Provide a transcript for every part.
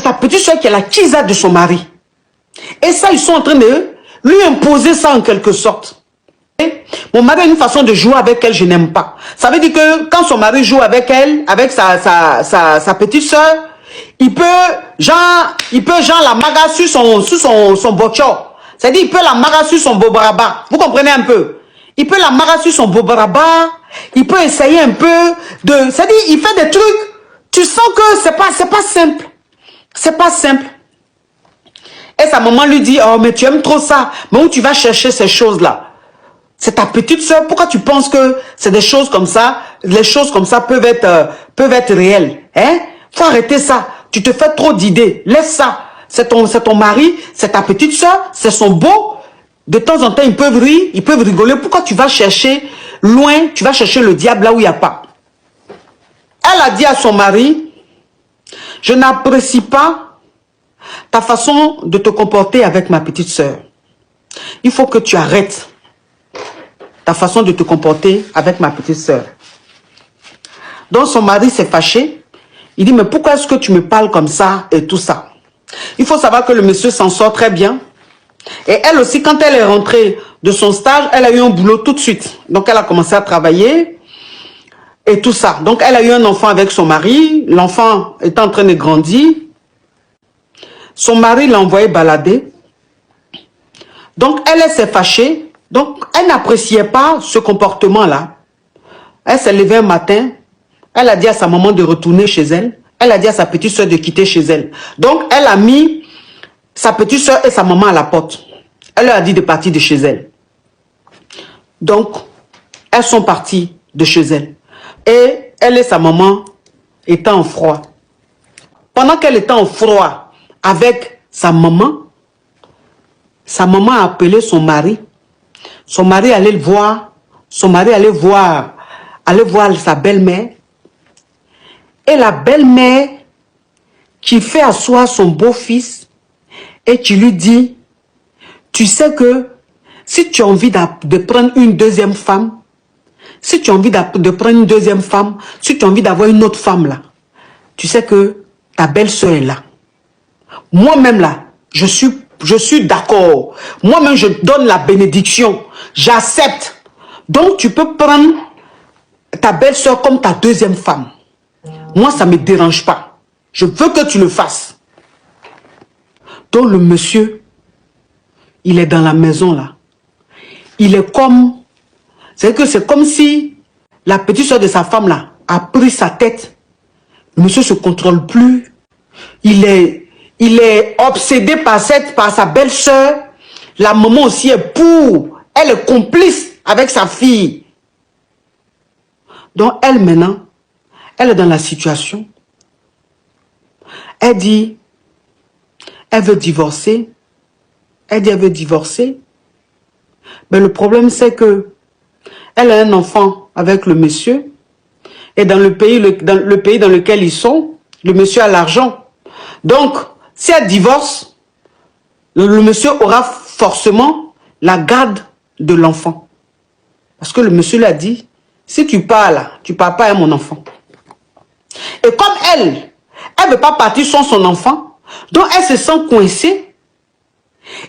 ta petite soeur qui est la kisa de son mari. Et ça, ils sont en train de lui imposer ça en quelque sorte. Et mon mari a une façon de jouer avec elle, je n'aime pas. Ça veut dire que quand son mari joue avec elle, avec sa petite soeur, il peut genre la maga sur son bochor. C'est-à-dire, il peut la maga sur son bobaraba. Vous comprenez un peu? Il peut la maga sur son bobaraba. Il peut essayer un peu de... C'est-à-dire, il fait des trucs. Tu sens que c'est pas simple. C'est pas simple. Et sa maman lui dit, oh, mais tu aimes trop ça. Mais où tu vas chercher ces choses-là? C'est ta petite soeur. Pourquoi tu penses que c'est des choses comme ça? Les choses comme ça peuvent être réelles. Hein? Faut arrêter ça. Tu te fais trop d'idées. Laisse ça. C'est ton mari, c'est ta petite soeur, c'est son beau. De temps en temps, ils peuvent rire, ils peuvent rigoler. Pourquoi tu vas chercher loin, tu vas chercher le diable là où il n'y a pas? Elle a dit à son mari, je n'apprécie pas ta façon de te comporter avec ma petite soeur. Il faut que tu arrêtes ta façon de te comporter avec ma petite soeur. Donc son mari s'est fâché. Il dit, mais pourquoi est-ce que tu me parles comme ça et tout ça? Il faut savoir que le monsieur s'en sort très bien. Et elle aussi, quand elle est rentrée de son stage, elle a eu un boulot tout de suite. Donc elle a commencé à travailler et tout ça. Donc elle a eu un enfant avec son mari. L'enfant est en train de grandir. Son mari l'a envoyé balader. Donc elle s'est fâchée. Donc elle n'appréciait pas ce comportement-là. Elle s'est levée un matin. Elle a dit à sa maman de retourner chez elle. Elle a dit à sa petite soeur de quitter chez elle. Donc, elle a mis sa petite soeur et sa maman à la porte. Elle leur a dit de partir de chez elle. Donc, elles sont parties de chez elle. Et elle et sa maman étaient en froid. Pendant qu'elle était en froid avec sa maman a appelé son mari. Son mari allait le voir. Son mari allait voir sa belle-mère. Et la belle-mère qui fait asseoir son beau-fils et qui lui dit, tu sais que si tu as envie de prendre une deuxième femme, si tu as envie de prendre une deuxième femme, si tu as envie d'avoir une autre femme là, tu sais que ta belle-sœur est là. Moi-même là, je suis d'accord. Moi-même, je donne la bénédiction. J'accepte. Donc, tu peux prendre ta belle-sœur comme ta deuxième femme. Moi, ça ne me dérange pas. Je veux que tu le fasses. Donc, le monsieur, il est dans la maison, là. Il est comme... C'est que c'est comme si la petite soeur de sa femme, là, a pris sa tête. Le monsieur ne se contrôle plus. Il est obsédé par sa belle-sœur. La maman aussi est pour. Elle est complice avec sa fille. Donc, elle, maintenant... Elle est dans la situation. Elle dit, elle veut divorcer. Elle dit, elle veut divorcer. Mais le problème, c'est que elle a un enfant avec le monsieur. Et dans le pays dans lequel ils sont, le monsieur a l'argent. Donc, si elle divorce, le monsieur aura forcément la garde de l'enfant. Parce que le monsieur lui a dit, si tu pars là, tu ne pars pas à mon enfant. Et comme elle ne veut pas partir sans son enfant, donc elle se sent coincée.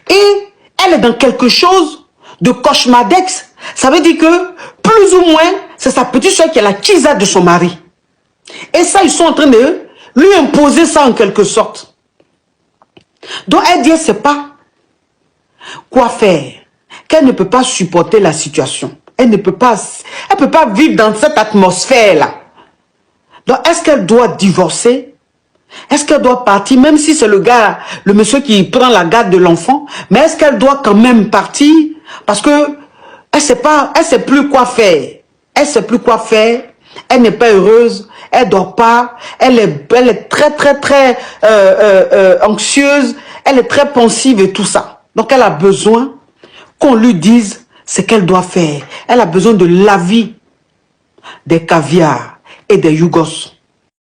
Et elle est dans quelque chose de cauchemardesque. Ça veut dire que, plus ou moins, c'est sa petite soeur qui est la kisa de son mari. Et ça, ils sont en train de lui imposer ça en quelque sorte. Donc elle dit, elle ne sait pas quoi faire. Qu'elle ne peut pas supporter la situation. Elle ne peut pas vivre dans cette atmosphère-là. Donc, est-ce qu'elle doit divorcer? Est-ce qu'elle doit partir, même si c'est le monsieur qui prend la garde de l'enfant? Mais est-ce qu'elle doit quand même partir? Parce que elle sait plus quoi faire. Elle sait plus quoi faire. Elle n'est pas heureuse. Elle dort pas. Elle est très, très, très anxieuse. Elle est très pensive et tout ça. Donc, elle a besoin qu'on lui dise ce qu'elle doit faire. Elle a besoin de l'avis des caviars et des Yougos.